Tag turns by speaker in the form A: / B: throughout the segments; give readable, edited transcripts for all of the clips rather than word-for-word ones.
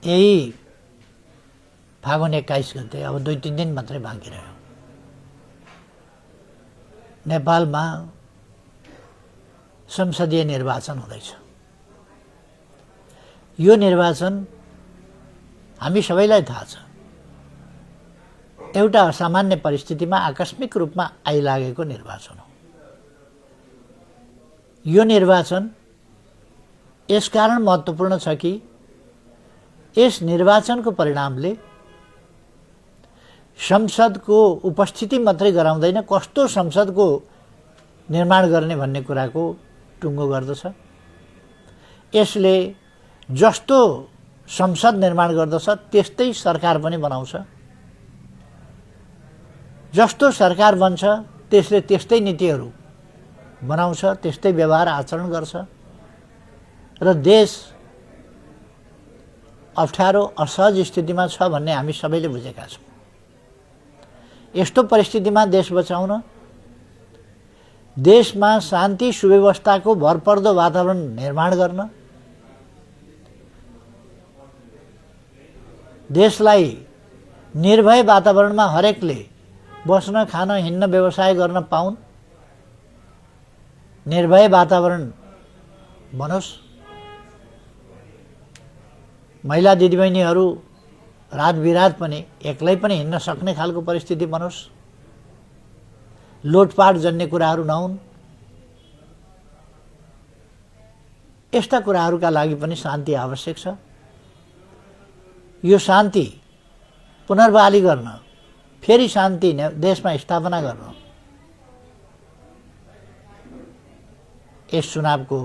A: यही फागुन 21 गते अब 2-3 दिन मात्रै बाँकी रह्यो। नेपालमा संसदीय निर्वाचन हुँदैछ। यो निर्वाचन हामी सबैलाई थाहा छ एउटा असामान्य परिस्थितिमा आकस्मिक रूपमा आइलागेको निर्वाचन हो। यो निर्वाचन यसकारण महत्त्वपूर्ण छ कि यस निर्वाचनको परिणामले संसदको उपस्थिति मात्रै गराउँदैन, कस्तो संसदको निर्माण गर्ने भन्ने कुराको टुङ्गो गर्दछ। यसले जस्तो संसद निर्माण गर्दछ त्यस्तै सरकार पनि बनाउँछ। जस्तो सरकार बन्छ त्यसले त्यस्तै नीतिहरू बनाउँछ, त्यस्तै व्यवहार आचरण गर्छ र देश अप्ठ्यारो असहज स्थितिमा छ भन्ने हामी सबैले बुझेका छौँ। यस्तो परिस्थितिमा देश बचाउन, देशमा शान्ति सुव्यवस्थाको भरपर्दो वातावरण निर्माण गर्न, देशलाई निर्भय वातावरणमा हरेकले बस्न, खान, हिँड्न, व्यवसाय गर्न पाउन्, निर्भय वातावरण बनोस्, महिला दिदीबहिनीहरू रात बिरात पनि एक्लै पनि हिँड्न सक्ने खालको परिस्थिति बनोस्, लोटपाट जन्ने कुराहरू नहुन्। यस्ता कुराहरूका लागि पनि शान्ति आवश्यक छ। यो शान्ति पुनर्बहाली गर्न, फेरि शान्ति देशमा स्थापना गर्न यस चुनावको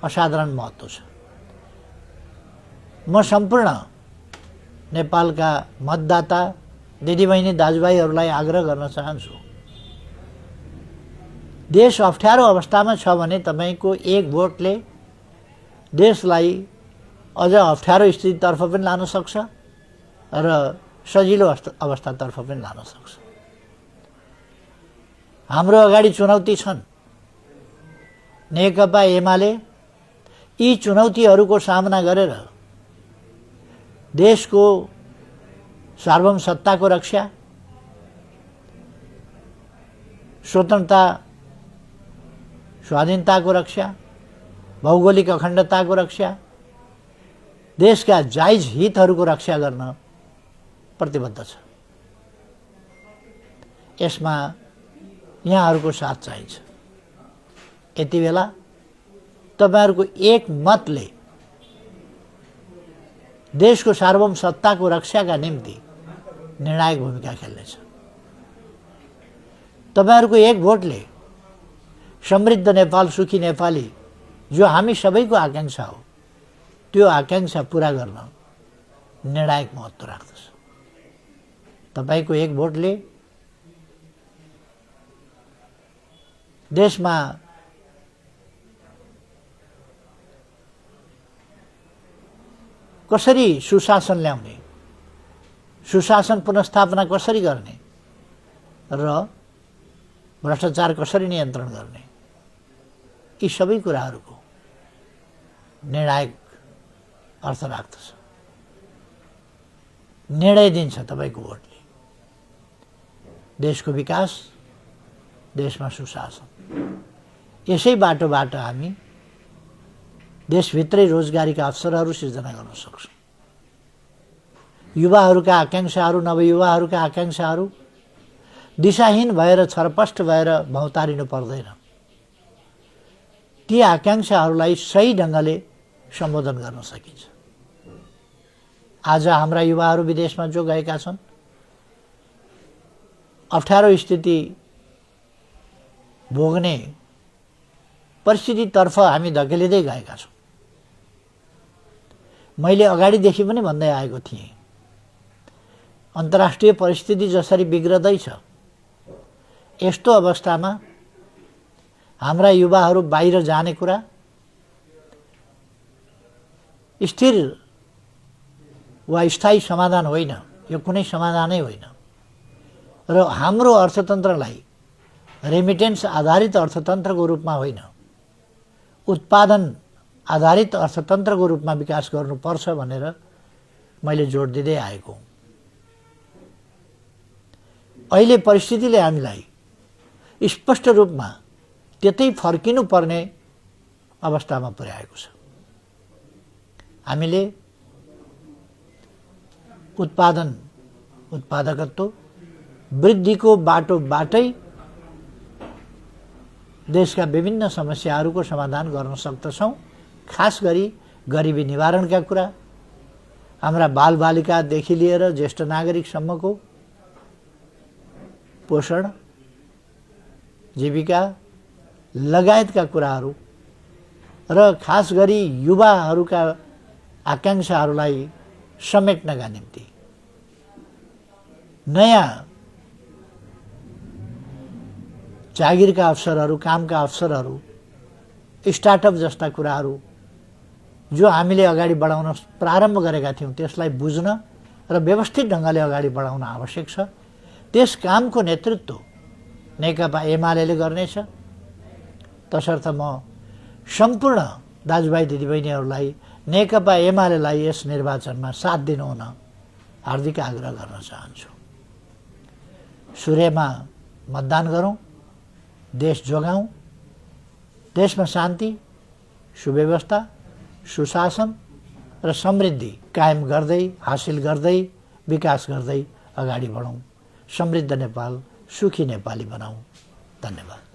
A: असाधारण महत्त्व छ। म सम्पूर्ण नेपालका मतदाता दिदीबहिनी दाजुभाइहरूलाई आग्रह गर्न चाहन्छु, देश अप्ठ्यारो अवस्थामा छ भने तपाईको एक भोटले देशलाई अझ अप्ठ्यारो स्थितितर्फ पनि लान सक्छ र सजिलो अवस्थातर्फ पनि लान सक्छ। हाम्रो अगाडि चुनौती छन्। नेकपा एमाले यी चुनौतीहरूको सामना गरेर देशको सार्वभौम सत्ताको रक्षा, स्वतन्त्रता स्वाधीनताको रक्षा, भौगोलिक अखण्डताको रक्षा, देशका जायज हितहरूको रक्षा गर्न प्रतिबद्ध छ। यसमा यहाँहरूको साथ चाहिन्छ। यति बेला तपाईहरुको एक मतले देशको सार्वभौम सत्ताको रक्षाका निम्ति निर्णायक भूमिका खेल्नेछ। तपाईहरुको एक भोटले समृद्ध नेपाल, सुखी नेपाली जो हामी सबैको आकांक्षा हो, त्यो आकांक्षा पूरा गर्न निर्णायक महत्त्व राख्दछ। तपाईको एक भोटले देशमा कसरी सुशासन ल्याउने, सुशासन पुनर्स्थापना कसरी गर्ने र भ्रष्टाचार कसरी नियन्त्रण गर्ने, यी सबै कुराहरूको निर्णायक अर्थ राख्दछ। निर्णय दिन्छ तपाईको भोटले देशको विकास, देशमा सुशासन। यसै बाटोबाट हामी देशभित्रै रोजगारीका अवसरहरू सिर्जना गर्न सक्छौँ। युवाहरूका आकांक्षाहरू, नवयुवाहरूका आकांक्षाहरू दिशाहीन भएर छरपष्ट भएर भौतारिनु पर्दैन। ती आकांक्षाहरूलाई सही ढङ्गले सम्बोधन गर्न सकिन्छ। आज हाम्रा युवाहरू विदेशमा जो गएका छन्, अप्ठ्यारो स्थिति भोग्ने परिस्थितितर्फ हामी धकेलिँदै गएका छौँ। मैले अगाडिदेखि पनि भन्दै आएको थिएँ, अन्तर्राष्ट्रिय परिस्थिति जसरी बिग्रदैछ, यस्तो अवस्थामा हाम्रा युवाहरू बाहिर जाने कुरा स्थिर वा स्थायी समाधान होइन। यो कुनै समाधानै होइन र हाम्रो अर्थतन्त्रलाई रेमिटेन्स आधारित अर्थतन्त्रको रूपमा होइन, उत्पादन आधारित अर्थतन्त्रको रूपमा विकास गर्नुपर्छ भनेर मैले जोड दिँदै आएको हुँ। अहिले परिस्थितिले हामीलाई स्पष्ट रूपमा त्यतै फर्किनु पर्ने अवस्थामा पुर्याएको छ। हामीले उत्पादकत्व वृद्धिको बाटोबाटै देशका विभिन्न समस्याहरूको समाधान गर्न सक्दछौँ। खास गरी गरिबी निवारणका कुरा, हाम्रा बालबालिकादेखि लिएर ज्येष्ठ नागरिकसम्मको पोषण, जीविका लगायतका कुराहरू र खास गरी युवाहरूका आकांक्षाहरूलाई समेट्नका निम्ति नयाँ जागिरका अवसरहरू, कामका अवसरहरू, स्टार्टअप जस्ता कुराहरू जो हामीले अगाडि बढाउन प्रारम्भ गरेका थियौँ त्यसलाई बुझ्न र व्यवस्थित ढङ्गले अगाडि बढाउन आवश्यक छ। त्यस कामको नेतृत्व नेकपा एमाले गर्नेछ। तसर्थ म सम्पूर्ण दाजुभाइ दिदीबहिनीहरूलाई नेकपा एमालेलाई यस निर्वाचनमा साथ दिनुहुन हार्दिक आग्रह गर्न चाहन्छु। सूर्यमा मतदान गरौँ, देश जोगाउँ, देशमा शान्ति, सुव्यवस्था, सुशासन र समृद्धि कायम गर्दै, हासिल गर्दै, विकास गर्दै अगाडि बढौँ। समृद्ध नेपाल, सुखी नेपाली बनाऊ। धन्यवाद।